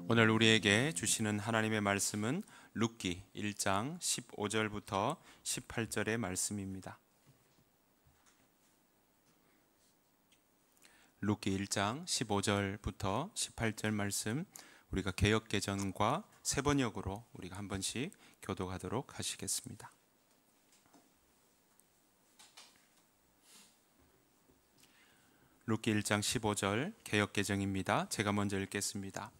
오늘 우리에게 주시는 하나님의 말씀은 룻기 1장 15절부터 18절의 말씀입니다. 룻기 1장 15절부터 18절 말씀, 우리가 개역개정과 세번역으로 우리가 한 번씩 교독하도록 하시겠습니다. 룻기 1장 15절 개역개정입니다. 제가 먼저 읽겠습니다.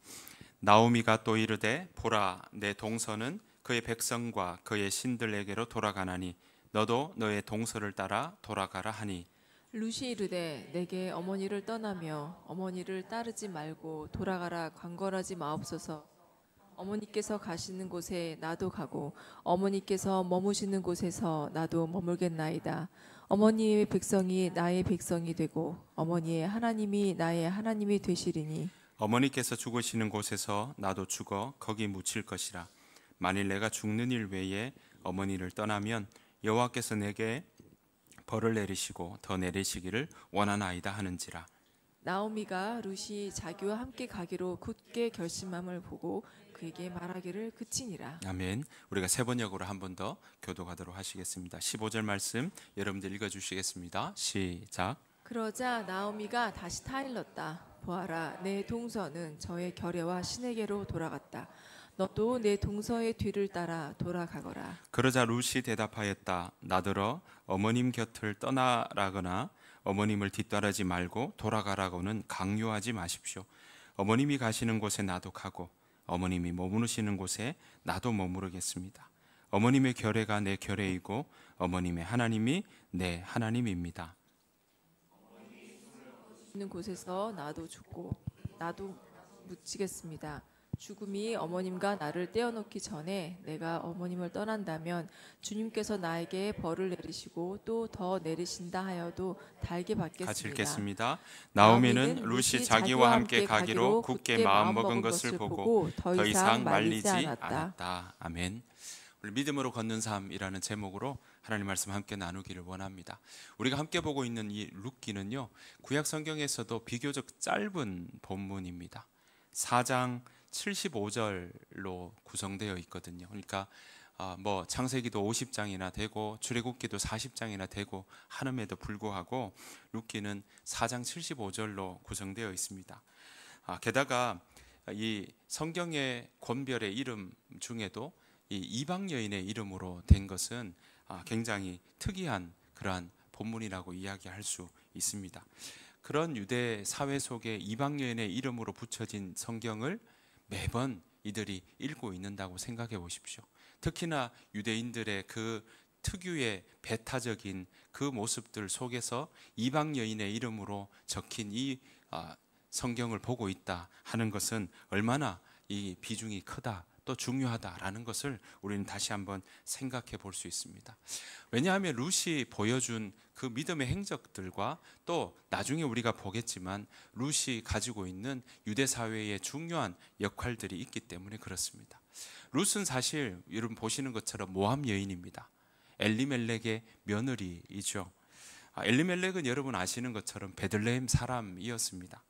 나오미가 또 이르되 보라, 내 동서는 그의 백성과 그의 신들에게로 돌아가나니 너도 너의 동서를 따라 돌아가라 하니, 룻이 이르되 내게 어머니를 떠나며 어머니를 따르지 말고 돌아가라 강건하지 마옵소서. 어머니께서 가시는 곳에 나도 가고 어머니께서 머무시는 곳에서 나도 머물겠나이다. 어머니의 백성이 나의 백성이 되고 어머니의 하나님이 나의 하나님이 되시리니 어머니께서 죽으시는 곳에서 나도 죽어 거기 묻힐 것이라. 만일 내가 죽는 일 외에 어머니를 떠나면 여호와께서 내게 벌을 내리시고 더 내리시기를 원하나이다 하는지라. 나오미가 룻이 자기와 함께 가기로 굳게 결심함을 보고 그에게 말하기를 그치니라. 아멘. 우리가 세번역으로 한 번 더 교독하도록 하시겠습니다. 15절 말씀 여러분들 읽어주시겠습니다. 시작. 그러자 나오미가 다시 타일렀다. 보아라, 내 동서는 저의 결애와 신에게로 돌아갔다. 너도 내 동서의 뒤를 따라 돌아가거라. 그러자 룻이 대답하였다. 나더러 어머님 곁을 떠나라거나 어머님을 뒤따르지 말고 돌아가라고는 강요하지 마십시오. 어머님이 가시는 곳에 나도 가고 어머님이 머무르시는 곳에 나도 머무르겠습니다. 어머님의 결애가 내 결애이고 어머님의 하나님이 내 하나님입니다. 있는 곳에서 나도 죽고 나도 묻히겠습니다. 죽음이 어머님과 나를 떼어놓기 전에 내가 어머님을 떠난다면 주님께서 나에게 벌을 내리시고 또 더 내리신다 하여도 달게 받겠습니다. 같이 읽겠습니다. 나오미는 룻이 자기와 함께 가기로 굳게 마음먹은 것을 보고 더 이상 말리지 않았다. 아멘. 오늘 믿음으로 걷는 삶이라는 제목으로 하나님 말씀 함께 나누기를 원합니다. 우리가 함께 보고 있는 이 룻기는요, 구약 성경에서도 비교적 짧은 본문입니다. 4장 75절로 구성되어 있거든요. 그러니까 창세기도 50장이나 되고 출애굽기도 40장이나 되고 하는에도 불구하고 룻기는 4장 75절로 구성되어 있습니다. 게다가 이 성경의 권별의 이름 중에도 이 이방 여인의 이름으로 된 것은 굉장히 특이한 그러한 본문이라고 이야기할 수 있습니다. 그런 유대 사회 속에 이방 여인의 이름으로 붙여진 성경을 매번 이들이 읽고 있는다고 생각해 보십시오. 특히나 유대인들의 그 특유의 배타적인 그 모습들 속에서 이방 여인의 이름으로 적힌 이 성경을 보고 있다 하는 것은 얼마나 이 비중이 크다, 또 중요하다라는 것을 우리는 다시 한번 생각해 볼 수 있습니다. 왜냐하면 룻이 보여준 그 믿음의 행적들과 또 나중에 우리가 보겠지만 룻이 가지고 있는 유대 사회의 중요한 역할들이 있기 때문에 그렇습니다. 룻은 사실 여러분 보시는 것처럼 모함 여인입니다. 엘리멜렉의 며느리이죠. 엘리멜렉은 여러분 아시는 것처럼 베들레헴 사람이었습니다.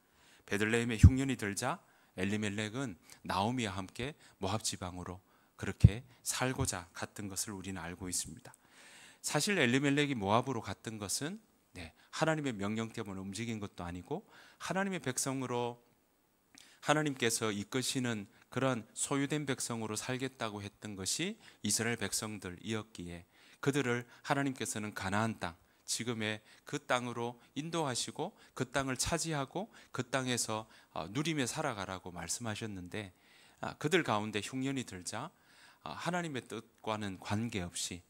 베들레헴에 흉년이 들자 엘리멜렉은 나오미와 함께 모압 지방으로 그렇게 살고자 갔던 것을 우리는 알고 있습니다. 사실 엘리멜렉이 모압으로 갔던 것은 하나님의 명령 때문에 움직인 것도 아니고 하나님의 백성으로 하나님께서 이끄시는 그런 소유된 백성으로 살겠다고 했던 것이 이스라엘 백성들이었기에 그들을 하나님께서는 가나안 땅, 지금의 그 땅으로 인도하시고 그 땅을 차지하고 그 땅에서 누리며 살아가라고 말씀하셨는데, 그들 가운데 흉년이 들자 하나님의 뜻과는 관계없이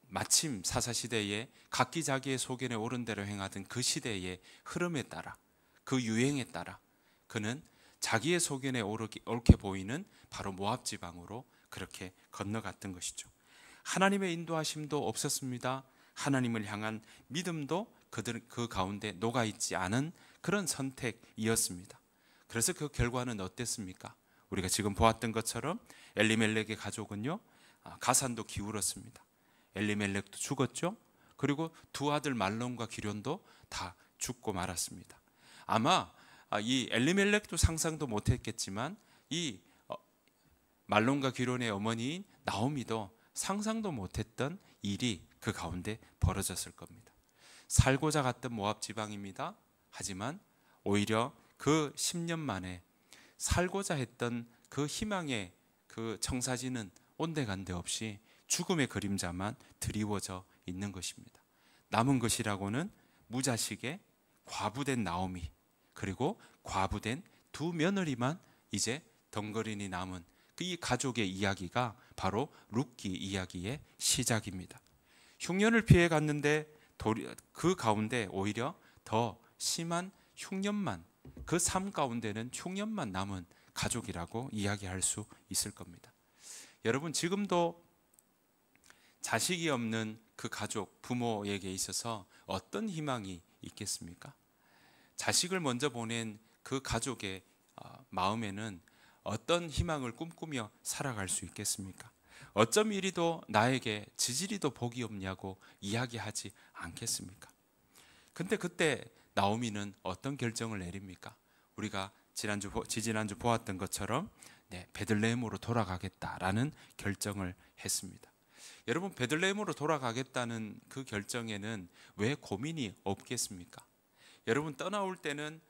마침 사사시대에 각기 자기의 소견에 옳은 대로 행하던 그 시대의 흐름에 따라, 그 유행에 따라 그는 자기의 소견에 옳게 보이는 바로 모압 지방으로 그렇게 건너갔던 것이죠. 하나님의 인도하심도 없었습니다. 하나님을 향한 믿음도 그 가운데 녹아있지 않은 그런 선택이었습니다. 그래서 그 결과는 어땠습니까? 우리가 지금 보았던 것처럼 엘리멜렉의 가족은요, 가산도 기울었습니다. 엘리멜렉도 죽었죠. 그리고 두 아들 말론과 기련도 다 죽고 말았습니다. 아마 이 엘리멜렉도 상상도 못했겠지만 이 말론과 기론의 어머니인 나오미도 상상도 못했던 일이 그 가운데 벌어졌을 겁니다. 살고자 갔던 모압 지방입니다. 하지만 오히려 그 10년 만에 살고자 했던 그 희망의 그 청사진은 온데간데 없이 죽음의 그림자만 드리워져 있는 것입니다. 남은 것이라고는 무자식의 과부된 나오미, 그리고 과부된 두 며느리만 이제 덩그러니 남은 이 가족의 이야기가 바로 룻기 이야기의 시작입니다. 흉년을 피해 갔는데 그 가운데 오히려 더 심한 흉년만, 그 삶 가운데는 흉년만 남은 가족이라고 이야기할 수 있을 겁니다. 여러분, 지금도 자식이 없는 그 가족, 부모에게 있어서 어떤 희망이 있겠습니까? 자식을 먼저 보낸 그 가족의 마음에는 어떤 희망을 꿈꾸며 살아갈 수 있겠습니까? 어쩜 이리도 나에게 지지리도 복이 없냐고 이야기하지 않겠습니까? 근데 그때 나오미는 어떤 결정을 내립니까? 우리가 지지난주 보았던 것처럼 베들레헴으로 돌아가겠다라는 결정을 했습니다. 여러분, 베들레헴으로 돌아가겠다는 그 결정에는 왜 고민이 없겠습니까? 여러분, 떠나올 때는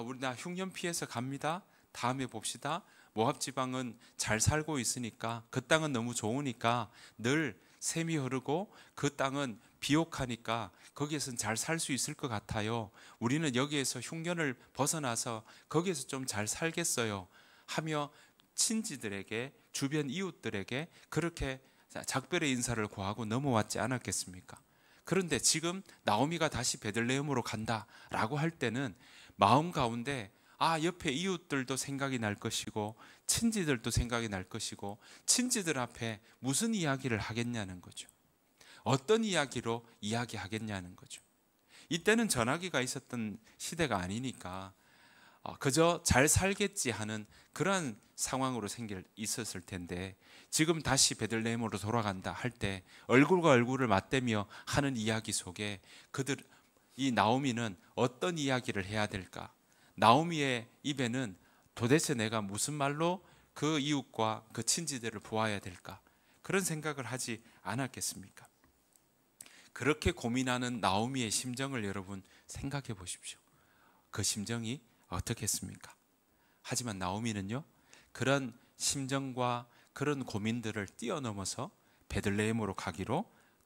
우리 나 흉년 피해서 갑니다. 다음에 봅시다. 모압 지방은 잘 살고 있으니까, 그 땅은 너무 좋으니까, 늘 샘이 흐르고 그 땅은 비옥하니까 거기에서는 잘 살 수 있을 것 같아요. 우리는 여기에서 흉년을 벗어나서 거기에서 좀 잘 살겠어요 하며 친지들에게, 주변 이웃들에게 그렇게 작별의 인사를 고하고 넘어왔지 않았겠습니까? 그런데 지금 나오미가 다시 베들레헴으로 간다라고 할 때는 마음 가운데 옆에 이웃들도 생각이 날 것이고 친지들도 생각이 날 것이고, 친지들 앞에 무슨 이야기를 하겠냐는 거죠. 어떤 이야기로 이야기하겠냐는 거죠. 이때는 전화기가 있었던 시대가 아니니까 그저 잘 살겠지 하는 그러한 상황으로 있었을 텐데, 지금 다시 베들레헴으로 돌아간다 할 때 얼굴과 얼굴을 맞대며 하는 이야기 속에 이 나오미는 어떤 이야기를 해야 될까? 나오미의 입에는 도대체 내가 무슨 말로 그 이웃과 그 친지들을 보아야 될까? 그런 생각을 하지 않았겠습니까? 그렇게 고민하는 나오미의 심정을 여러분 생각해 보십시오. 그 심정이 어떻겠습니까? 하지만 나오미는요, 그런 심정과 그런 고민들을 뛰어넘어서 베들레헴으로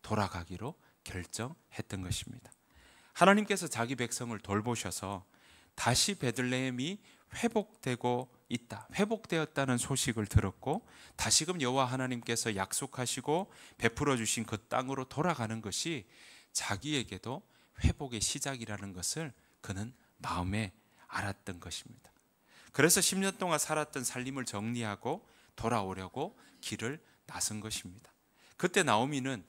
돌아가기로 결정했던 것입니다. 하나님께서 자기 백성을 돌보셔서 다시 베들레헴이 회복되고 있다, 회복되었다는 소식을 들었고, 다시금 여호와 하나님께서 약속하시고 베풀어 주신 그 땅으로 돌아가는 것이 자기에게도 회복의 시작이라는 것을 그는 마음에 알았던 것입니다. 그래서 10년 동안 살았던 살림을 정리하고 돌아오려고 길을 나선 것입니다. 그때 나오미는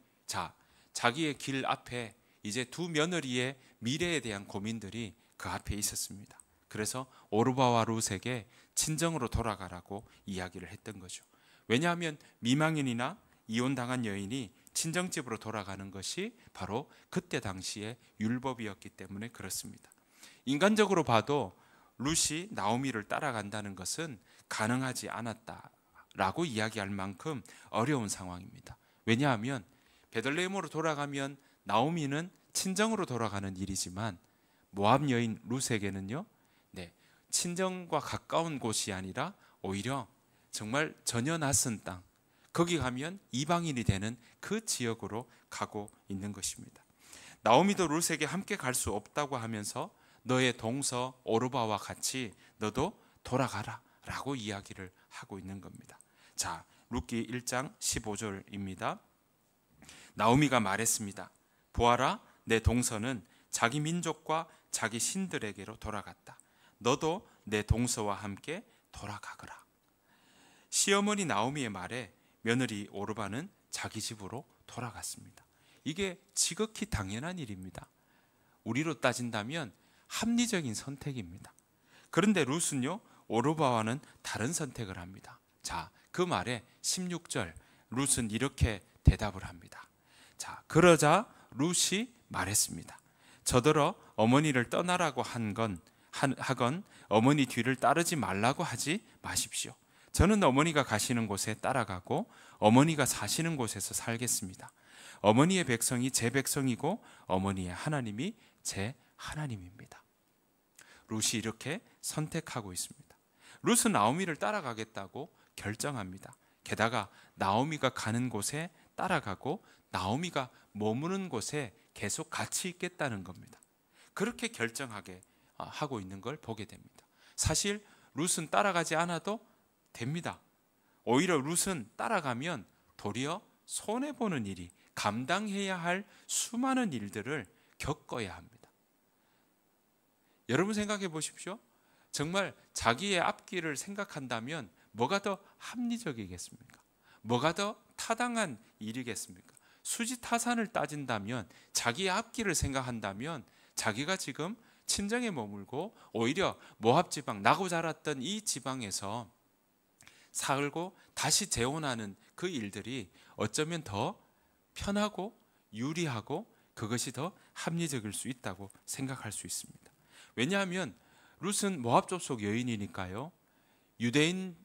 자기의 길 앞에 이제 두 며느리의 미래에 대한 고민들이 그 앞에 있었습니다. 그래서 오르바와 룻에게 친정으로 돌아가라고 이야기를 했던 거죠. 왜냐하면 미망인이나 이혼당한 여인이 친정집으로 돌아가는 것이 바로 그때 당시의 율법이었기 때문에 그렇습니다. 인간적으로 봐도 룻이 나오미를 따라간다는 것은 가능하지 않았다라고 이야기할 만큼 어려운 상황입니다. 왜냐하면 베들레헴으로 돌아가면 나오미는 친정으로 돌아가는 일이지만 모압 여인 룻에게는요, 친정과 가까운 곳이 아니라 오히려 정말 전혀 낯선 땅, 거기 가면 이방인이 되는 그 지역으로 가고 있는 것입니다. 나오미도 룻에게 함께 갈 수 없다고 하면서 너의 동서 오르바와 같이 너도 돌아가라 라고 이야기를 하고 있는 겁니다. 자, 룻기 1장 15절입니다. 나오미가 말했습니다. 보아라, 내 동서는 자기 민족과 자기 신들에게로 돌아갔다. 너도 내 동서와 함께 돌아가거라. 시어머니 나오미의 말에 며느리 오르바는 자기 집으로 돌아갔습니다. 이게 지극히 당연한 일입니다. 우리로 따진다면 합리적인 선택입니다. 그런데 룻은요, 오르바와는 다른 선택을 합니다. 자, 그 말에 16절 룻은 이렇게 대답을 합니다. 그러자 룻이 말했습니다. 저더러 어머니를 떠나라고 하건 어머니 뒤를 따르지 말라고 하지 마십시오. 저는 어머니가 가시는 곳에 따라가고 어머니가 사시는 곳에서 살겠습니다. 어머니의 백성이 제 백성이고 어머니의 하나님이 제 하나님입니다. 룻이 이렇게 선택하고 있습니다. 룻은 나오미를 따라가겠다고 결정합니다. 게다가 나오미가 가는 곳에 따라가고 나오미가 머무는 곳에 계속 같이 있겠다는 겁니다. 그렇게 결정하게 하고 있는 걸 보게 됩니다. 사실 룻은 따라가지 않아도 됩니다. 오히려 룻은 따라가면 도리어 손해보는 일이, 감당해야 할 수많은 일들을 겪어야 합니다. 여러분 생각해 보십시오. 정말 자기의 앞길을 생각한다면 뭐가 더 합리적이겠습니까? 뭐가 더 타당한 일이겠습니까? 수지타산을 따진다면, 자기의 앞길을 생각한다면 자기가 지금 친정에 머물고 오히려 모압 지방, 나고 자랐던 이 지방에서 살고 다시 재혼하는 그 일들이 어쩌면 더 편하고 유리하고 그것이 더 합리적일 수 있다고 생각할 수 있습니다. 왜냐하면 룻은 모압 족속 여인이니까요. 유대인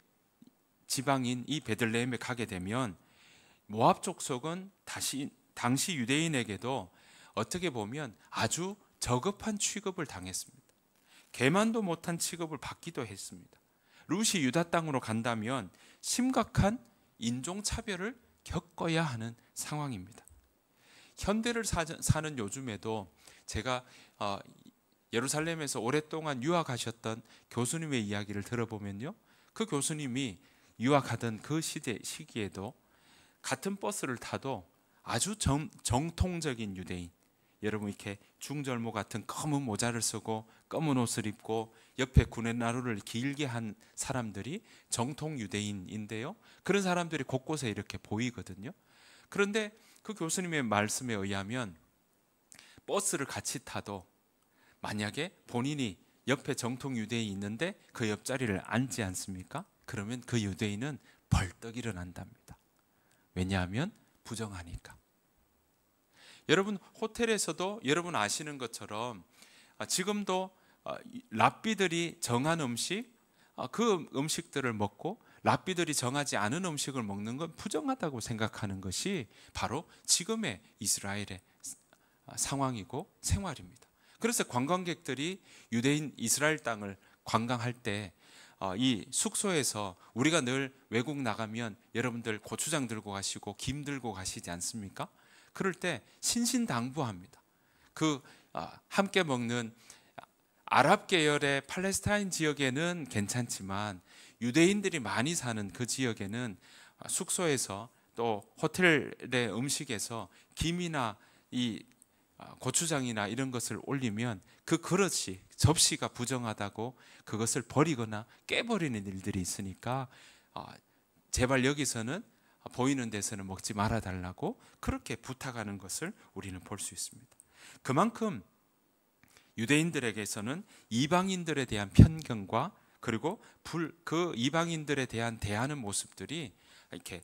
지방인 이 베들레헴에 가게 되면 모압 족속은 당시 유대인에게도 어떻게 보면 아주 저급한 취급을 당했습니다. 개만도 못한 취급을 받기도 했습니다. 룻이 유다 땅으로 간다면 심각한 인종차별을 겪어야 하는 상황입니다. 현대를 사는 요즘에도 제가 예루살렘에서 오랫동안 유학하셨던 교수님의 이야기를 들어보면요, 그 교수님이 유학하던 그 시기에도 같은 버스를 타도 아주 정통적인 유대인, 여러분 이렇게 중절모 같은 검은 모자를 쓰고 검은 옷을 입고 옆에 구렛나루를 길게 한 사람들이 정통 유대인인데요, 그런 사람들이 곳곳에 이렇게 보이거든요. 그런데 그 교수님의 말씀에 의하면 버스를 같이 타도 만약에 본인이 옆에 정통 유대인이 있는데 그 옆자리를 앉지 않습니까? 그러면 그 유대인은 벌떡 일어난답니다. 왜냐하면 부정하니까. 여러분 호텔에서도 여러분 아시는 것처럼 지금도 랍비들이 정한 음식, 그 음식들을 먹고 랍비들이 정하지 않은 음식을 먹는 건 부정하다고 생각하는 것이 바로 지금의 이스라엘의 상황이고 생활입니다. 그래서 관광객들이 유대인 이스라엘 땅을 관광할 때 이 숙소에서 우리가 늘 외국 나가면 여러분들 고추장 들고 가시고 김 들고 가시지 않습니까? 그럴 때 신신당부합니다. 그 함께 먹는 아랍 계열의 팔레스타인 지역에는 괜찮지만 유대인들이 많이 사는 그 지역에는 숙소에서 또 호텔의 음식에서 김이나 이 고추장이나 이런 것을 올리면 그 그릇이, 접시가 부정하다고 그것을 버리거나 깨버리는 일들이 있으니까 제발 여기서는 보이는 데서는 먹지 말아달라고 그렇게 부탁하는 것을 우리는 볼 수 있습니다. 그만큼 유대인들에게서는 이방인들에 대한 편견과 그리고 그 이방인들에 대한 대하는 모습들이 이렇게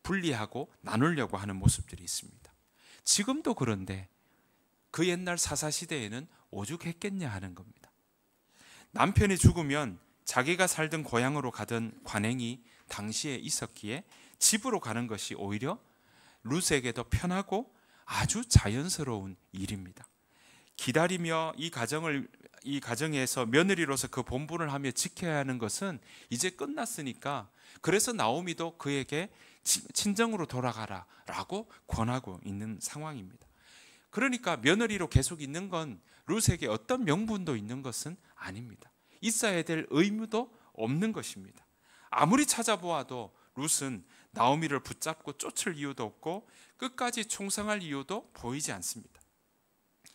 분리하고 나누려고 하는 모습들이 있습니다. 지금도 그런데 그 옛날 사사시대에는 오죽했겠냐 하는 겁니다. 남편이 죽으면 자기가 살던 고향으로 가던 관행이 당시에 있었기에 집으로 가는 것이 오히려 룻에게도 편하고 아주 자연스러운 일입니다. 기다리며 이 가정에서 며느리로서 그 본분을 하며 지켜야 하는 것은 이제 끝났으니까, 그래서 나오미도 그에게 친정으로 돌아가라라고 권하고 있는 상황입니다. 그러니까 며느리로 계속 있는 건 룻에게 어떤 명분도 있는 것은 아닙니다. 있어야 될 의무도 없는 것입니다. 아무리 찾아보아도 룻은 나오미를 붙잡고 쫓을 이유도 없고 끝까지 충성할 이유도 보이지 않습니다.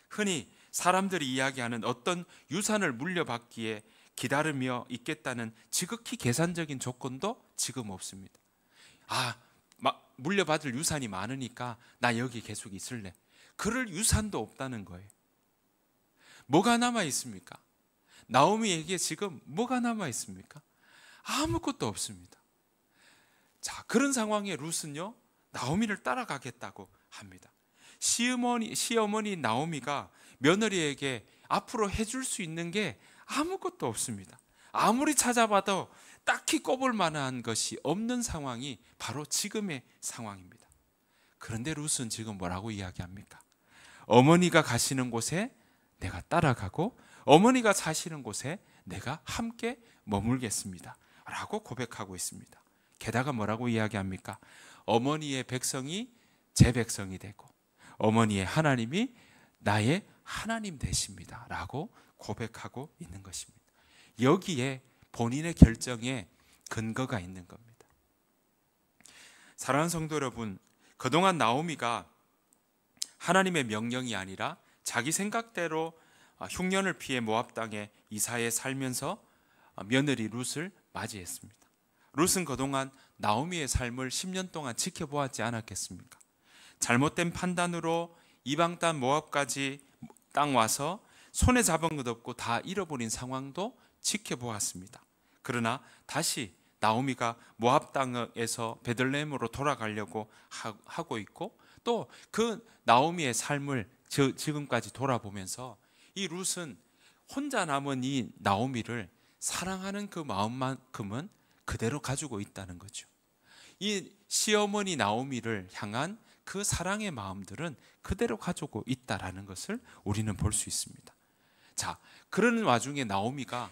흔히 사람들이 이야기하는 어떤 유산을 물려받기에 기다리며 있겠다는 지극히 계산적인 조건도 지금 없습니다. 물려받을 유산이 많으니까 나 여기 계속 있을래. 그럴 유산도 없다는 거예요. 뭐가 남아 있습니까? 나오미에게 지금 뭐가 남아 있습니까? 아무것도 없습니다. 자, 그런 상황에 룻은요, 나오미를 따라가겠다고 합니다. 시어머니 나오미가 며느리에게 앞으로 해줄 수 있는 게 아무것도 없습니다. 아무리 찾아봐도 딱히 꼽을 만한 것이 없는 상황이 바로 지금의 상황입니다. 그런데 룻은 지금 뭐라고 이야기합니까? 어머니가 가시는 곳에 내가 따라가고 어머니가 사시는 곳에 내가 함께 머물겠습니다 라고 고백하고 있습니다. 게다가 뭐라고 이야기합니까? 어머니의 백성이 제 백성이 되고 어머니의 하나님이 나의 하나님 되십니다 라고 고백하고 있는 것입니다. 여기에 본인의 결정에 근거가 있는 겁니다. 사랑하는 성도 여러분, 그동안 나오미가 하나님의 명령이 아니라 자기 생각대로 흉년을 피해 모압 땅에 이사해 살면서 며느리 룻을 맞이했습니다. 룻은 그동안 나오미의 삶을 10년 동안 지켜보았지 않았겠습니까? 잘못된 판단으로 이방 땅 모압까지 땅 와서 손에 잡은 것 없고 다 잃어버린 상황도 지켜보았습니다. 그러나 다시 나오미가 모압 땅에서 베들레헴으로 돌아가려고 하고 있고 또 그 나오미의 삶을 지금까지 돌아보면서 이 룻은 혼자 남은 이 나오미를 사랑하는 그 마음만큼은 그대로 가지고 있다는 거죠. 이 시어머니 나오미를 향한 그 사랑의 마음들은 그대로 가지고 있다라는 것을 우리는 볼 수 있습니다. 자, 그런 와중에 나오미가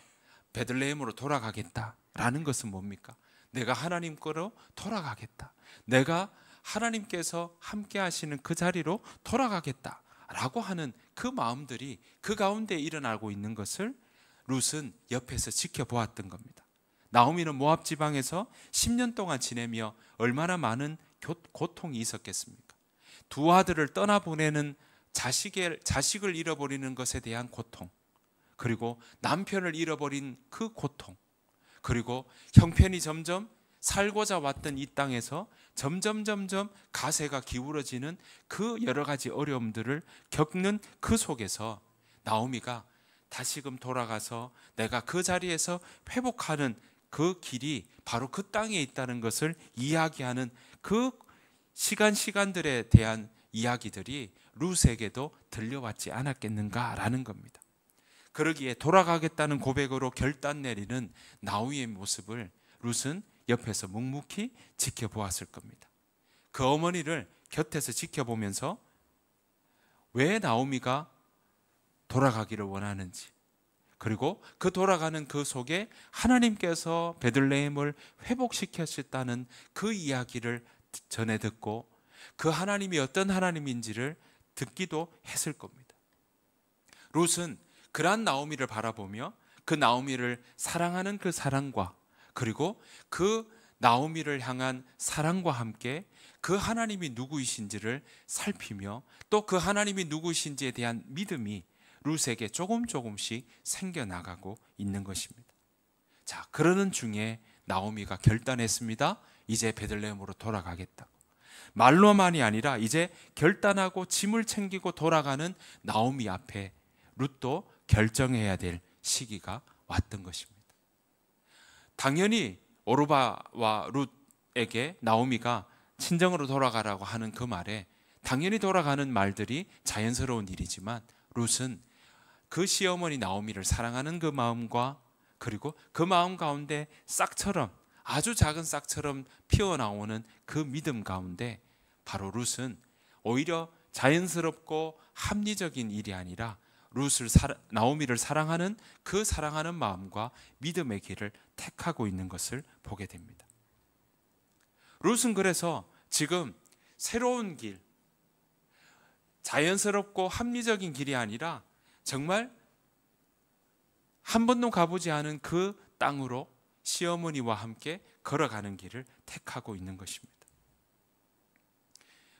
베들레헴으로 돌아가겠다라는 것은 뭡니까? 내가 하나님 거로 돌아가겠다. 내가 하나님께서 함께 하시는 그 자리로 돌아가겠다라고 하는 그 마음들이 그 가운데 일어나고 있는 것을 룻은 옆에서 지켜보았던 겁니다. 나오미는 모압 지방에서 10년 동안 지내며 얼마나 많은 고통이 있었겠습니까? 두 아들을 떠나보내는 자식을 잃어버리는 것에 대한 고통, 그리고 남편을 잃어버린 그 고통, 그리고 형편이 점점 살고자 왔던 이 땅에서 점점 가세가 기울어지는 그 여러 가지 어려움들을 겪는 그 속에서 나오미가 다시금 돌아가서 내가 그 자리에서 회복하는 그 길이 바로 그 땅에 있다는 것을 이야기하는 그 시간들에 대한 이야기들이 룻에게도 들려왔지 않았겠는가라는 겁니다. 그러기에 돌아가겠다는 고백으로 결단 내리는 나오미의 모습을 룻은 옆에서 묵묵히 지켜보았을 겁니다. 그 어머니를 곁에서 지켜보면서 왜 나오미가 돌아가기를 원하는지, 그리고 그 돌아가는 그 속에 하나님께서 베들레헴을 회복시켰다는 그 이야기를 전해 듣고 그 하나님이 어떤 하나님인지를 듣기도 했을 겁니다. 룻은 그러한 나오미를 바라보며 그 나오미를 사랑하는 그 사랑과 그리고 그 나오미를 향한 사랑과 함께 그 하나님이 누구이신지를 살피며 또 그 하나님이 누구이신지에 대한 믿음이 룻에게 조금씩 생겨나가고 있는 것입니다. 자, 그러는 중에 나오미가 결단했습니다. 이제 베들레헴으로 돌아가겠다고. 말로만이 아니라 이제 결단하고 짐을 챙기고 돌아가는 나오미 앞에 룻도 결정해야 될 시기가 왔던 것입니다. 당연히 오르바와 룻에게 나오미가 친정으로 돌아가라고 하는 그 말에 당연히 돌아가는 말들이 자연스러운 일이지만 룻은 그 시어머니 나오미를 사랑하는 그 마음과 그리고 그 마음 가운데 싹처럼 아주 작은 싹처럼 피어나오는 그 믿음 가운데 바로 룻은 오히려 자연스럽고 합리적인 일이 아니라 나오미를 사랑하는 그 사랑하는 마음과 믿음의 길을 택하고 있는 것을 보게 됩니다. 룻은 그래서 지금 새로운 길, 자연스럽고 합리적인 길이 아니라 정말 한 번도 가보지 않은 그 땅으로 시어머니와 함께 걸어가는 길을 택하고 있는 것입니다.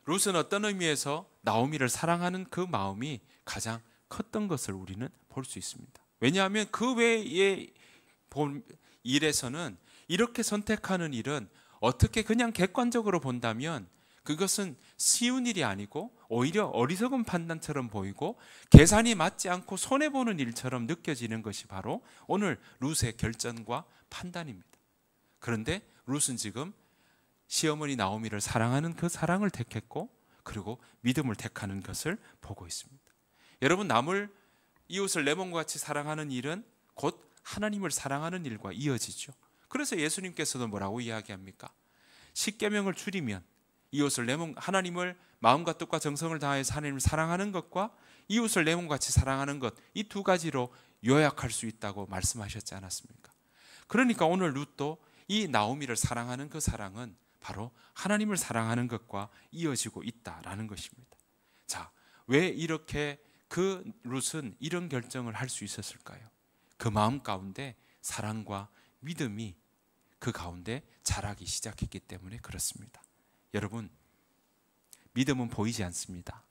룻은 어떤 의미에서 나오미를 사랑하는 그 마음이 가장 컸던 것을 우리는 볼 수 있습니다. 왜냐하면 그 외의 일에서는 이렇게 선택하는 일은 어떻게 그냥 객관적으로 본다면 그것은 쉬운 일이 아니고 오히려 어리석은 판단처럼 보이고 계산이 맞지 않고 손해보는 일처럼 느껴지는 것이 바로 오늘 룻의 결정과 판단입니다. 그런데 룻은 지금 시어머니 나오미를 사랑하는 그 사랑을 택했고 그리고 믿음을 택하는 것을 보고 있습니다. 여러분, 남을 이웃을 내 몸과 같이 사랑하는 일은 곧 하나님을 사랑하는 일과 이어지죠. 그래서 예수님께서도 뭐라고 이야기합니까? 십계명을 줄이면 이웃을 내 몸, 하나님을 마음과 뜻과 정성을 다해서 하나님을 사랑하는 것과 이웃을 내 몸같이 사랑하는 것, 이 두 가지로 요약할 수 있다고 말씀하셨지 않았습니까? 그러니까 오늘 룻도 이 나오미를 사랑하는 그 사랑은 바로 하나님을 사랑하는 것과 이어지고 있다라는 것입니다. 자, 왜 이렇게 그 룻은 이런 결정을 할 수 있었을까요? 그 마음 가운데 사랑과 믿음이 그 가운데 자라기 시작했기 때문에 그렇습니다. 여러분, 믿음은 보이지 않습니다.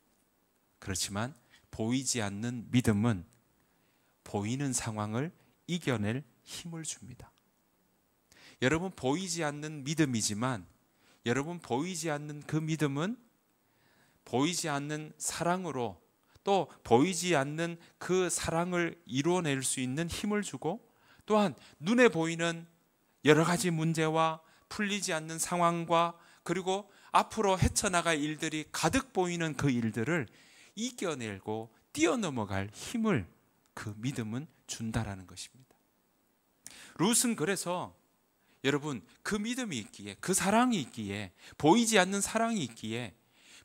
그렇지만 보이지 않는 믿음은 보이는 상황을 이겨낼 힘을 줍니다. 여러분, 보이지 않는 믿음이지만 여러분, 보이지 않는 그 믿음은 보이지 않는 사랑으로 또 보이지 않는 그 사랑을 이루어낼 수 있는 힘을 주고, 또한 눈에 보이는 여러 가지 문제와 풀리지 않는 상황과 그리고 앞으로 헤쳐나갈 일들이 가득 보이는 그 일들을 이겨내고 뛰어넘어갈 힘을 그 믿음은 준다라는 것입니다. 룻은 그래서 여러분, 그 믿음이 있기에, 그 사랑이 있기에, 보이지 않는 사랑이 있기에,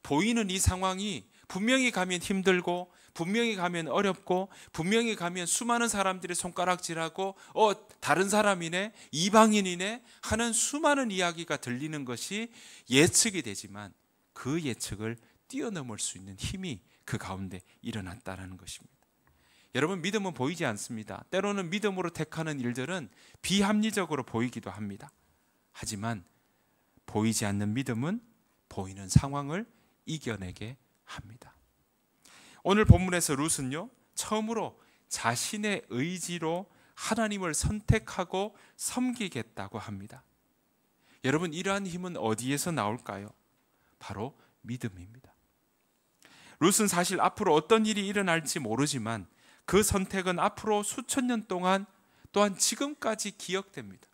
보이는 이 상황이 분명히 가면 힘들고 분명히 가면 어렵고 분명히 가면 수많은 사람들이 손가락질하고 다른 사람이네, 이방인이네 하는 수많은 이야기가 들리는 것이 예측이 되지만 그 예측을 뛰어넘을 수 있는 힘이 그 가운데 일어났다는 것입니다. 여러분, 믿음은 보이지 않습니다. 때로는 믿음으로 택하는 일들은 비합리적으로 보이기도 합니다. 하지만 보이지 않는 믿음은 보이는 상황을 이겨내게 합니다. 오늘 본문에서 룻은요, 처음으로 자신의 의지로 하나님을 선택하고 섬기겠다고 합니다. 여러분, 이러한 힘은 어디에서 나올까요? 바로 믿음입니다. 룻은 사실 앞으로 어떤 일이 일어날지 모르지만 그 선택은 앞으로 수천 년 동안 또한 지금까지 기억됩니다.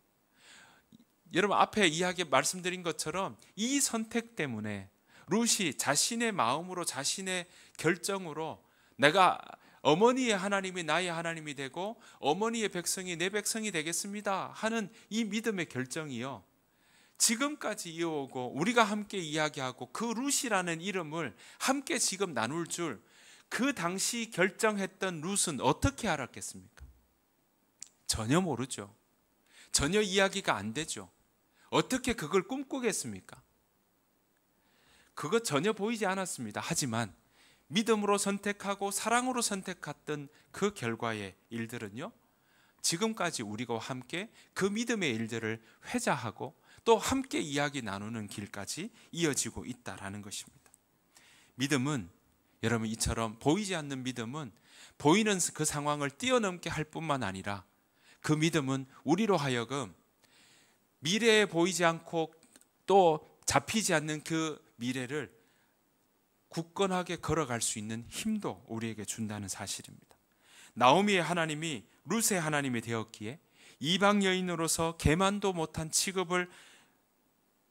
여러분, 앞에 이야기 말씀드린 것처럼 이 선택 때문에 룻이 자신의 마음으로, 자신의 결정으로 내가 어머니의 하나님이 나의 하나님이 되고 어머니의 백성이 내 백성이 되겠습니다 하는 이 믿음의 결정이요, 지금까지 이어오고 우리가 함께 이야기하고 그 룻이라는 이름을 함께 지금 나눌 줄 그 당시 결정했던 룻은 어떻게 알았겠습니까? 전혀 모르죠. 전혀 이야기가 안 되죠. 어떻게 그걸 꿈꾸겠습니까? 그것 전혀 보이지 않았습니다. 하지만 믿음으로 선택하고 사랑으로 선택했던 그 결과의 일들은요, 지금까지 우리가 함께 그 믿음의 일들을 회자하고 또 함께 이야기 나누는 길까지 이어지고 있다라는 것입니다. 믿음은 여러분, 이처럼 보이지 않는 믿음은 보이는 그 상황을 뛰어넘게 할 뿐만 아니라 그 믿음은 우리로 하여금 미래에 보이지 않고 또 잡히지 않는 그 미래를 굳건하게 걸어갈 수 있는 힘도 우리에게 준다는 사실입니다. 나오미의 하나님이 룻의 하나님이 되었기에 이방 여인으로서 개만도 못한 취급을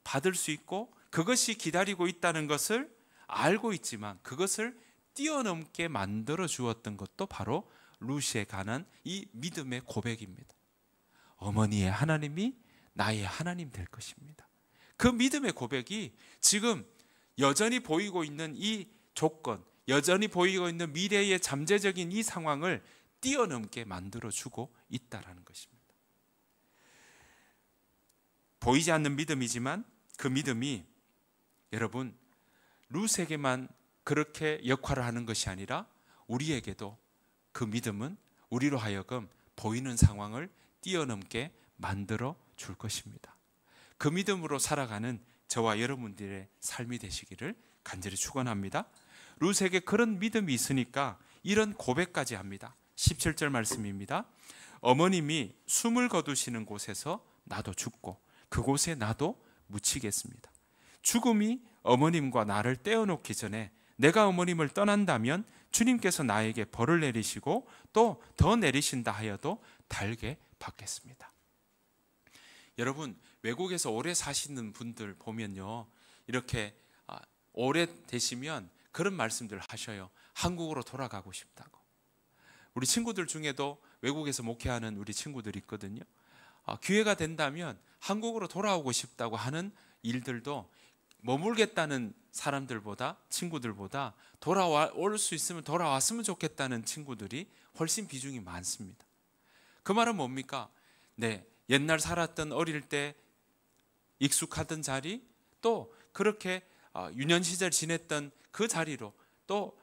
받을 수 있고 그것이 기다리고 있다는 것을 알고 있지만 그것을 뛰어넘게 만들어 주었던 것도 바로 룻에 관한 이 믿음의 고백입니다. 어머니의 하나님이 나의 하나님 될 것입니다. 그 믿음의 고백이 지금 여전히 보이고 있는 이 조건, 여전히 보이고 있는 미래의 잠재적인 이 상황을 뛰어넘게 만들어주고 있다는 것입니다. 보이지 않는 믿음이지만 그 믿음이 여러분, 룻에게만 그렇게 역할을 하는 것이 아니라 우리에게도 그 믿음은 우리로 하여금 보이는 상황을 뛰어넘게 만들어 줄 것입니다. 그 믿음으로 살아가는 저와 여러분들의 삶이 되시기를 간절히 축원합니다. 룻에게 그런 믿음이 있으니까 이런 고백까지 합니다. 17절 말씀입니다. 어머님이 숨을 거두시는 곳에서 나도 죽고 그곳에 나도 묻히겠습니다. 죽음이 어머님과 나를 떼어놓기 전에 내가 어머님을 떠난다면 주님께서 나에게 벌을 내리시고 또 더 내리신다 하여도 달게 받겠습니다. 여러분, 외국에서 오래 사시는 분들 보면요, 이렇게 오래 되시면 그런 말씀들 하셔요. 한국으로 돌아가고 싶다고. 우리 친구들 중에도 외국에서 목회하는 우리 친구들이 있거든요. 기회가 된다면 한국으로 돌아오고 싶다고 하는 일들도 머물겠다는 사람들보다, 친구들보다 돌아올 수 있으면 돌아왔으면 좋겠다는 친구들이 훨씬 비중이 많습니다. 그 말은 뭡니까? 네, 옛날 살았던 어릴 때 익숙하던 자리, 또 그렇게 유년 시절 지냈던 그 자리로 또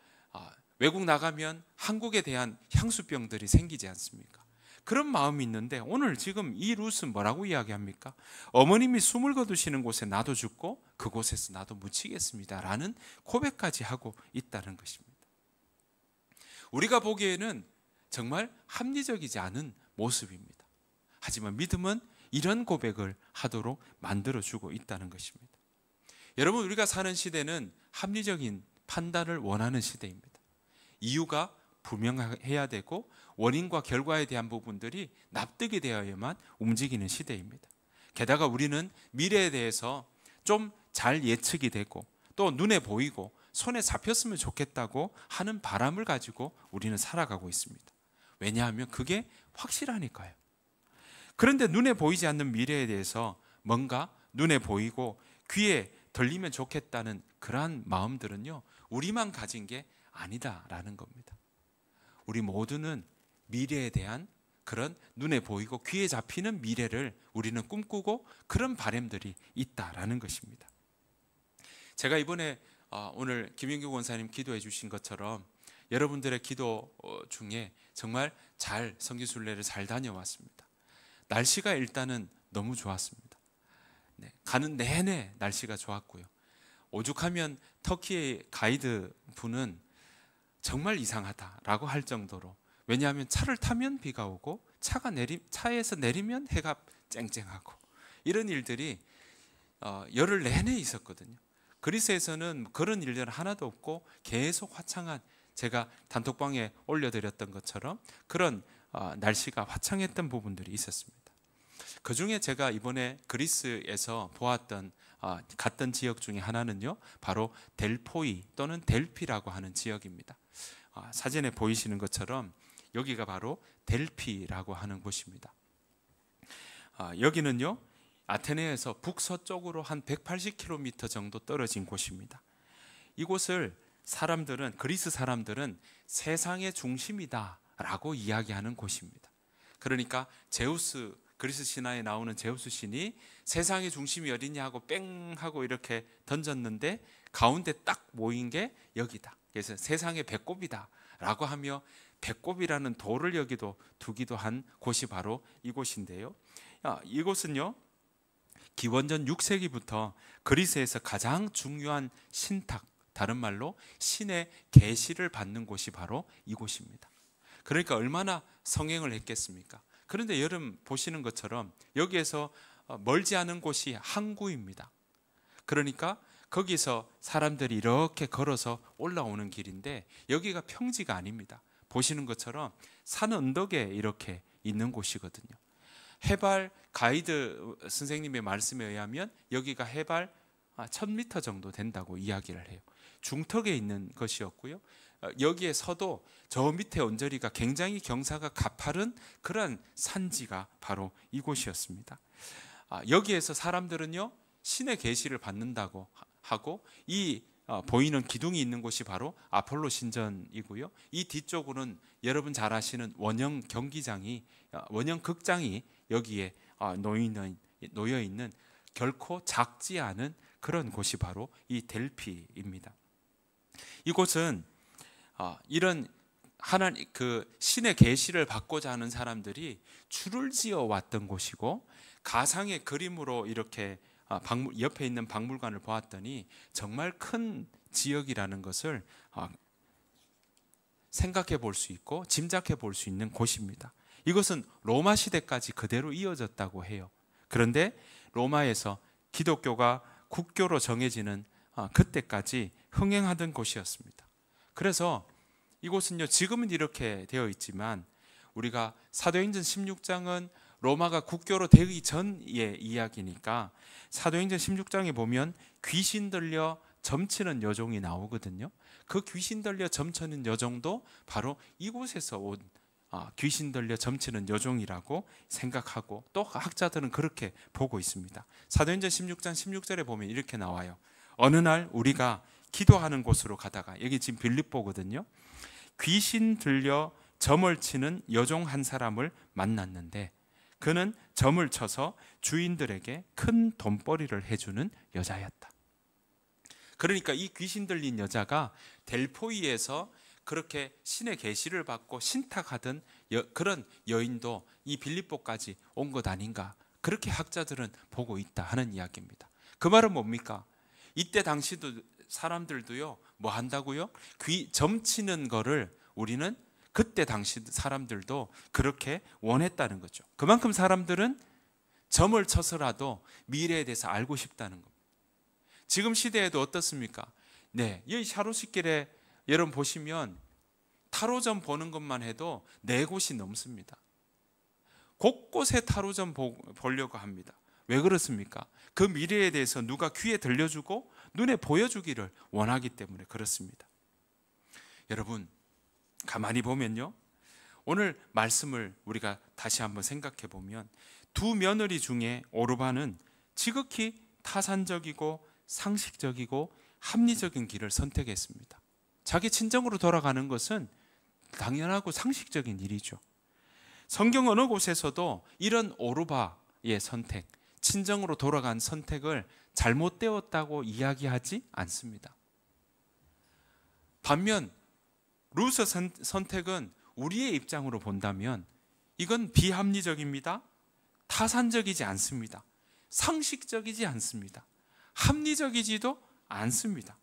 외국 나가면 한국에 대한 향수병들이 생기지 않습니까? 그런 마음이 있는데 오늘 지금 이 룻은 뭐라고 이야기합니까? 어머님이 숨을 거두시는 곳에 나도 죽고 그곳에서 나도 묻히겠습니다 라는 고백까지 하고 있다는 것입니다. 우리가 보기에는 정말 합리적이지 않은 모습입니다. 하지만 믿음은 이런 고백을 하도록 만들어주고 있다는 것입니다. 여러분, 우리가 사는 시대는 합리적인 판단을 원하는 시대입니다. 이유가 분명해야 되고 원인과 결과에 대한 부분들이 납득이 되어야만 움직이는 시대입니다. 게다가 우리는 미래에 대해서 좀 잘 예측이 되고 또 눈에 보이고 손에 잡혔으면 좋겠다고 하는 바람을 가지고 우리는 살아가고 있습니다. 왜냐하면 그게 확실하니까요. 그런데 눈에 보이지 않는 미래에 대해서 뭔가 눈에 보이고 귀에 들리면 좋겠다는 그러한 마음들은요, 우리만 가진 게 아니다라는 겁니다. 우리 모두는 미래에 대한 그런 눈에 보이고 귀에 잡히는 미래를 우리는 꿈꾸고 그런 바람들이 있다라는 것입니다. 제가 이번에 오늘 김인규 권사님 기도해 주신 것처럼 여러분들의 기도 중에 정말 잘 성지순례를 잘 다녀왔습니다. 날씨가 일단은 너무 좋았습니다. 네, 가는 내내 날씨가 좋았고요. 오죽하면 터키의 가이드 분은 정말 이상하다라고 할 정도로, 왜냐하면 차를 타면 비가 오고 차에서 내리면 해가 쨍쨍하고 이런 일들이 열흘 내내 있었거든요. 그리스에서는 그런 일들은 하나도 없고 계속 화창한, 제가 단톡방에 올려드렸던 것처럼 그런 날씨가 화창했던 부분들이 있었습니다. 그 중에 제가 이번에 그리스에서 보았던 갔던 지역 중에 하나는요, 바로 델포이 또는 델피라고 하는 지역입니다. 사진에 보이시는 것처럼 여기가 바로 델피라고 하는 곳입니다. 여기는요, 아테네에서 북서쪽으로 한 180km 정도 떨어진 곳입니다. 이곳을 그리스 사람들은 세상의 중심이다라고 이야기하는 곳입니다. 그러니까 그리스 신화에 나오는 제우스 신이 세상의 중심이 어디냐 하고 뺑 하고 이렇게 던졌는데 가운데 딱 모인 게 여기다. 그래서 세상의 배꼽이다 라고 하며 배꼽이라는 돌을 여기도 두기도 한 곳이 바로 이곳인데요. 이곳은요, 기원전 6세기부터 그리스에서 가장 중요한 신탁, 다른 말로 신의 계시를 받는 곳이 바로 이곳입니다. 그러니까 얼마나 성행을 했겠습니까? 그런데 여러분 보시는 것처럼 여기에서 멀지 않은 곳이 항구입니다. 그러니까 거기서 사람들이 이렇게 걸어서 올라오는 길인데 여기가 평지가 아닙니다. 보시는 것처럼 산 언덕에 이렇게 있는 곳이거든요. 해발, 가이드 선생님의 말씀에 의하면 여기가 해발 1000m 정도 된다고 이야기를 해요. 중턱에 있는 것이었고요. 여기에 서도 저 밑에 언저리가 굉장히 경사가 가파른 그런 산지가 바로 이곳이었습니다. 여기에서 사람들은요, 신의 계시를 받는다고 하고, 이 보이는 기둥이 있는 곳이 바로 아폴로 신전이고요. 이 뒤쪽으로는 여러분 잘 아시는 원형 경기장이, 원형 극장이 여기에 놓여 있는 결코 작지 않은 그런 곳이 바로 이 델피입니다. 이곳은 이런 신의 계시를 받고자 하는 사람들이 줄을 지어 왔던 곳이고, 가상의 그림으로 이렇게 옆에 있는 박물관을 보았더니 정말 큰 지역이라는 것을 생각해 볼 수 있고 짐작해 볼 수 있는 곳입니다. 이것은 로마 시대까지 그대로 이어졌다고 해요. 그런데 로마에서 기독교가 국교로 정해지는 그때까지 흥행하던 곳이었습니다. 그래서 이곳은요, 지금은 이렇게 되어 있지만 우리가 사도행전 16장은 로마가 국교로 되기 전의 이야기니까 사도행전 16장에 보면 귀신 들려 점치는 여종이 나오거든요. 그 귀신 들려 점치는 여종도 바로 이곳에서 온 귀신 들려 점치는 여종이라고 생각하고 또 학자들은 그렇게 보고 있습니다. 사도행전 16장 16절에 보면 이렇게 나와요. 어느 날 우리가 기도하는 곳으로 가다가, 여기 지금 빌립보거든요, 귀신 들려 점을 치는 여종 한 사람을 만났는데 그는 점을 쳐서 주인들에게 큰 돈벌이를 해주는 여자였다. 그러니까 이 귀신 들린 여자가 델포이에서 그렇게 신의 계시를 받고 신탁하던 그런 여인도 이 빌립보까지 온 것 아닌가, 그렇게 학자들은 보고 있다 하는 이야기입니다. 그 말은 뭡니까? 이때 당시도 사람들도요, 뭐 한다고요? 점치는 거를 우리는 그때 당시 사람들도 그렇게 원했다는 거죠. 그만큼 사람들은 점을 쳐서라도 미래에 대해서 알고 싶다는 겁니다. 지금 시대에도 어떻습니까? 네, 여기 샤롯시길에 여러분 보시면 타로점 보는 것만 해도 4곳이 넘습니다. 곳곳에 타로점 보려고 합니다. 왜 그렇습니까? 그 미래에 대해서 누가 귀에 들려주고 눈에 보여주기를 원하기 때문에 그렇습니다. 여러분, 가만히 보면요, 오늘 말씀을 우리가 다시 한번 생각해 보면 두 며느리 중에 오르바는 지극히 타산적이고 상식적이고 합리적인 길을 선택했습니다. 자기 친정으로 돌아가는 것은 당연하고 상식적인 일이죠. 성경 어느 곳에서도 이런 오르바의 선택, 친정으로 돌아간 선택을 잘못되었다고 이야기하지 않습니다. 반면 룻의 선택은 우리의 입장으로 본다면 이건 비합리적입니다. 타산적이지 않습니다. 상식적이지 않습니다. 합리적이지도 않습니다.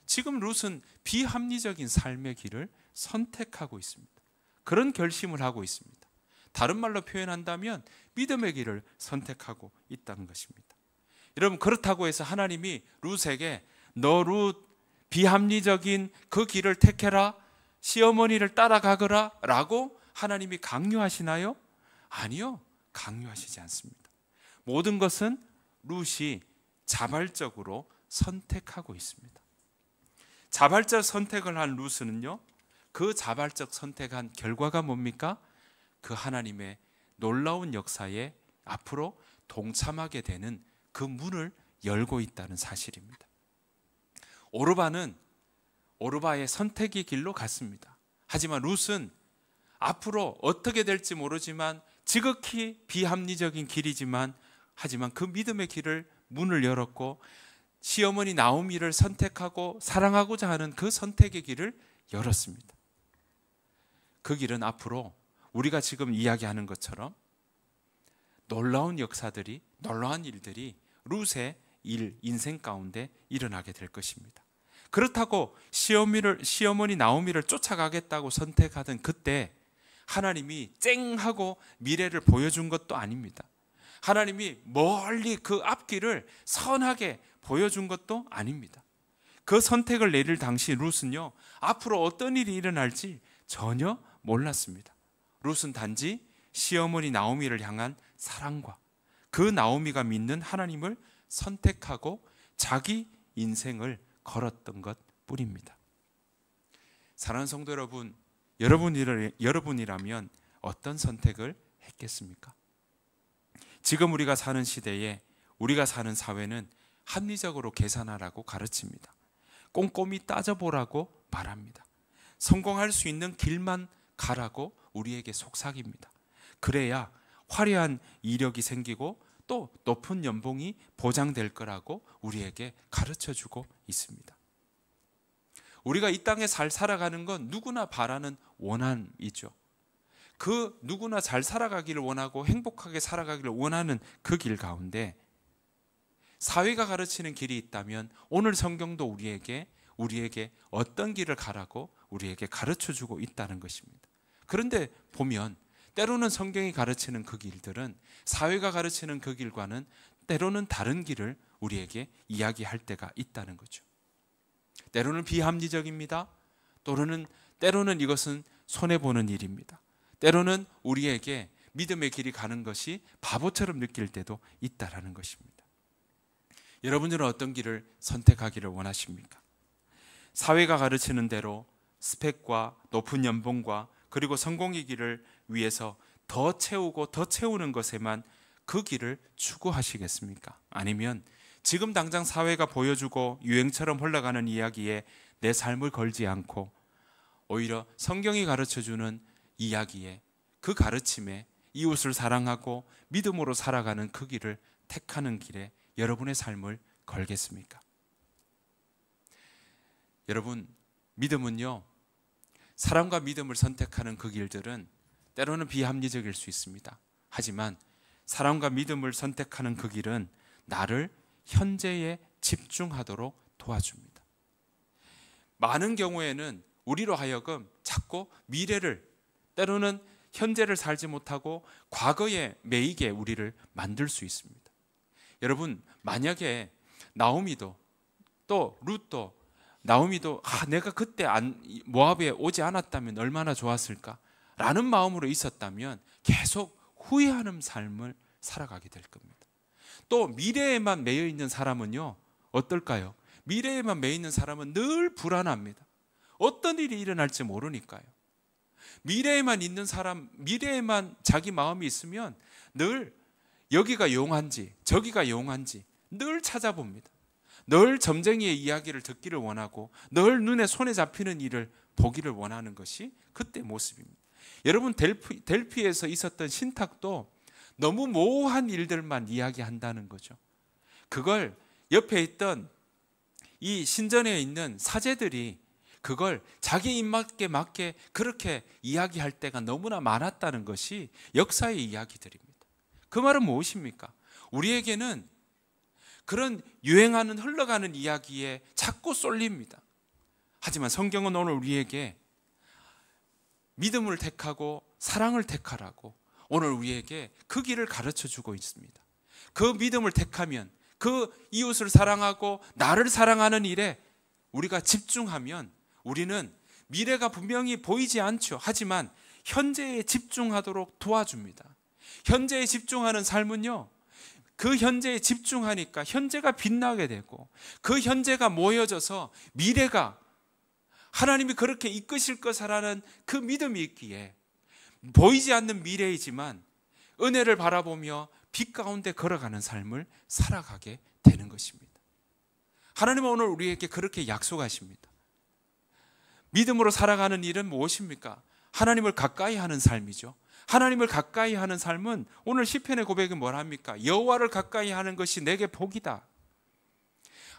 지금 룻은 비합리적인 삶의 길을 선택하고 있습니다. 그런 결심을 하고 있습니다. 다른 말로 표현한다면 믿음의 길을 선택하고 있다는 것입니다. 여러분, 그렇다고 해서 하나님이 룻에게 너 룻 비합리적인 그 길을 택해라, 시어머니를 따라가거라 라고 하나님이 강요하시나요? 아니요, 강요하시지 않습니다. 모든 것은 룻이 자발적으로 선택하고 있습니다. 자발적 선택을 한 룻은요, 그 자발적 선택한 결과가 뭡니까? 그 하나님의 놀라운 역사에 앞으로 동참하게 되는 그 문을 열고 있다는 사실입니다. 오르바는 오르바의 선택의 길로 갔습니다. 하지만 룻은 앞으로 어떻게 될지 모르지만 지극히 비합리적인 길이지만 하지만 그 믿음의 길을 문을 열었고 시어머니 나오미를 선택하고 사랑하고자 하는 그 선택의 길을 열었습니다. 그 길은 앞으로 우리가 지금 이야기하는 것처럼 놀라운 역사들이, 놀라운 일들이 룻의 인생 가운데 일어나게 될 것입니다. 그렇다고 시어머니 나오미를 쫓아가겠다고 선택하던 그때 하나님이 쨍하고 미래를 보여준 것도 아닙니다. 하나님이 멀리 그 앞길을 선하게 보여준 것도 아닙니다. 그 선택을 내릴 당시 룻은요, 앞으로 어떤 일이 일어날지 전혀 몰랐습니다. 룻은 단지 시어머니 나오미를 향한 사랑과 그 나오미가 믿는 하나님을 선택하고 자기 인생을 걸었던 것 뿐입니다. 사랑하는 성도 여러분, 여러분이라면 어떤 선택을 했겠습니까? 지금 우리가 사는 시대에, 우리가 사는 사회는 합리적으로 계산하라고 가르칩니다. 꼼꼼히 따져보라고 말합니다. 성공할 수 있는 길만 가라고 우리에게 속삭입니다. 그래야 화려한 이력이 생기고 또 높은 연봉이 보장될 거라고 우리에게 가르쳐주고 있습니다. 우리가 이 땅에 잘 살아가는 건 누구나 바라는 원함이죠. 그 누구나 잘 살아가기를 원하고 행복하게 살아가기를 원하는 그 길 가운데 사회가 가르치는 길이 있다면 오늘 성경도 우리에게 어떤 길을 가라고 우리에게 가르쳐주고 있다는 것입니다. 그런데 보면 때로는 성경이 가르치는 그 길들은 사회가 가르치는 그 길과는 때로는 다른 길을 우리에게 이야기할 때가 있다는 거죠. 때로는 비합리적입니다. 때로는 이것은 손해보는 일입니다. 때로는 우리에게 믿음의 길이 가는 것이 바보처럼 느낄 때도 있다라는 것입니다. 여러분들은 어떤 길을 선택하기를 원하십니까? 사회가 가르치는 대로 스펙과 높은 연봉과 그리고 성공의 길을 위해서 더 채우고 더 채우는 것에만 그 길을 추구하시겠습니까? 아니면 지금 당장 사회가 보여주고 유행처럼 흘러가는 이야기에 내 삶을 걸지 않고 오히려 성경이 가르쳐주는 이야기에, 그 가르침에 이웃을 사랑하고 믿음으로 살아가는 그 길을 택하는 길에 여러분의 삶을 걸겠습니까? 여러분, 믿음은요, 사랑과 믿음을 선택하는 그 길들은 때로는 비합리적일 수 있습니다. 하지만 사랑과 믿음을 선택하는 그 길은 나를 현재에 집중하도록 도와줍니다. 많은 경우에는 우리로 하여금 자꾸 미래를, 때로는 현재를 살지 못하고 과거에 매이게 우리를 만들 수 있습니다. 여러분, 만약에 나오미도 또 룻도 나오미도 내가 그때 모압에 오지 않았다면 얼마나 좋았을까 라는 마음으로 있었다면 계속 후회하는 삶을 살아가게 될 겁니다. 또 미래에만 매여 있는 사람은요, 어떨까요? 미래에만 매여 있는 사람은 늘 불안합니다. 어떤 일이 일어날지 모르니까요. 미래에만 있는 사람, 미래에만 자기 마음이 있으면 늘 여기가 용한지 저기가 용한지 늘 찾아봅니다. 늘 점쟁이의 이야기를 듣기를 원하고 늘 눈에 손에 잡히는 일을 보기를 원하는 것이 그때 모습입니다. 여러분, 델피에서 있었던 신탁도 너무 모호한 일들만 이야기한다는 거죠. 그걸 옆에 있던 이 신전에 있는 사제들이 그걸 자기 입맛에 맞게 그렇게 이야기할 때가 너무나 많았다는 것이 역사의 이야기들입니다. 그 말은 무엇입니까? 우리에게는 그런 유행하는 흘러가는 이야기에 자꾸 쏠립니다. 하지만 성경은 오늘 우리에게 믿음을 택하고 사랑을 택하라고 오늘 우리에게 그 길을 가르쳐 주고 있습니다. 그 믿음을 택하면, 그 이웃을 사랑하고 나를 사랑하는 일에 우리가 집중하면 우리는 미래가 분명히 보이지 않죠. 하지만 현재에 집중하도록 도와줍니다. 현재에 집중하는 삶은요, 그 현재에 집중하니까 현재가 빛나게 되고 그 현재가 모여져서 미래가 하나님이 그렇게 이끄실 것이라는 그 믿음이 있기에 보이지 않는 미래이지만 은혜를 바라보며 빛 가운데 걸어가는 삶을 살아가게 되는 것입니다. 하나님은 오늘 우리에게 그렇게 약속하십니다. 믿음으로 살아가는 일은 무엇입니까? 하나님을 가까이 하는 삶이죠. 하나님을 가까이 하는 삶은 오늘 시편의 고백이 뭐랍니까? 여호와를 가까이 하는 것이 내게 복이다.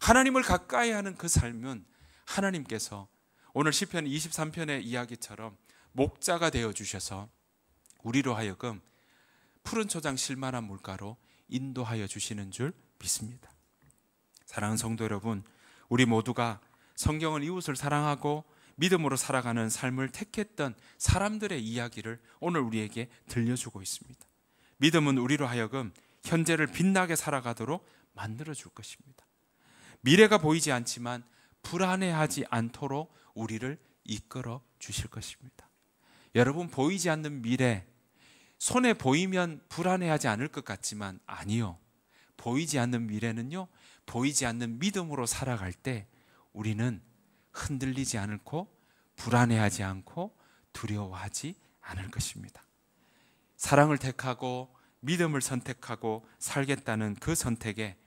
하나님을 가까이 하는 그 삶은 하나님께서 오늘 시편 23편의 이야기처럼 목자가 되어주셔서 우리로 하여금 푸른 초장 실만한 물가로 인도하여 주시는 줄 믿습니다. 사랑하는 성도 여러분, 우리 모두가 성경은 이웃을 사랑하고 믿음으로 살아가는 삶을 택했던 사람들의 이야기를 오늘 우리에게 들려주고 있습니다. 믿음은 우리로 하여금 현재를 빛나게 살아가도록 만들어줄 것입니다. 미래가 보이지 않지만 불안해하지 않도록 우리를 이끌어 주실 것입니다. 여러분, 보이지 않는 미래, 손에 보이면 불안해하지 않을 것 같지만 아니요. 보이지 않는 미래는요, 보이지 않는 믿음으로 살아갈 때 우리는 흔들리지 않고 불안해하지 않고 두려워하지 않을 것입니다. 사랑을 택하고 믿음을 선택하고 살겠다는 그 선택에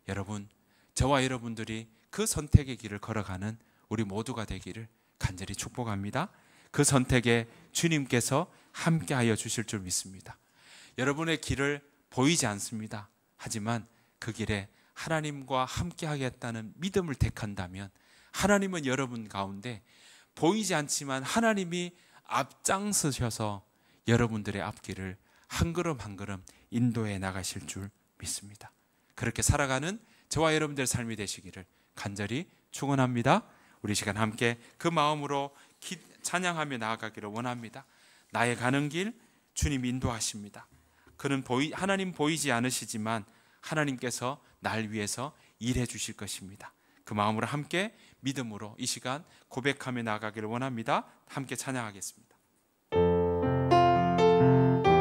여러분, 저와 여러분들이 그 선택의 길을 걸어가는 우리 모두가 되기를 간절히 축복합니다. 그 선택에 주님께서 함께하여 주실 줄 믿습니다. 여러분의 길을 보이지 않습니다. 하지만 그 길에 하나님과 함께하겠다는 믿음을 택한다면 하나님은 여러분 가운데 보이지 않지만 하나님이 앞장서셔서 여러분들의 앞길을 한 걸음 한 걸음 인도해 나가실 줄 믿습니다. 그렇게 살아가는 저와 여러분들의 삶이 되시기를 간절히 축원합니다. 우리 시간 함께 그 마음으로 찬양하며 나아가기를 원합니다. 나의 가는 길 주님 인도하십니다. 그는 하나님 보이지 않으시지만 하나님께서 날 위해서 일해 주실 것입니다. 그 마음으로 함께 믿음으로 이 시간 고백하며 나아가기를 원합니다. 함께 찬양하겠습니다.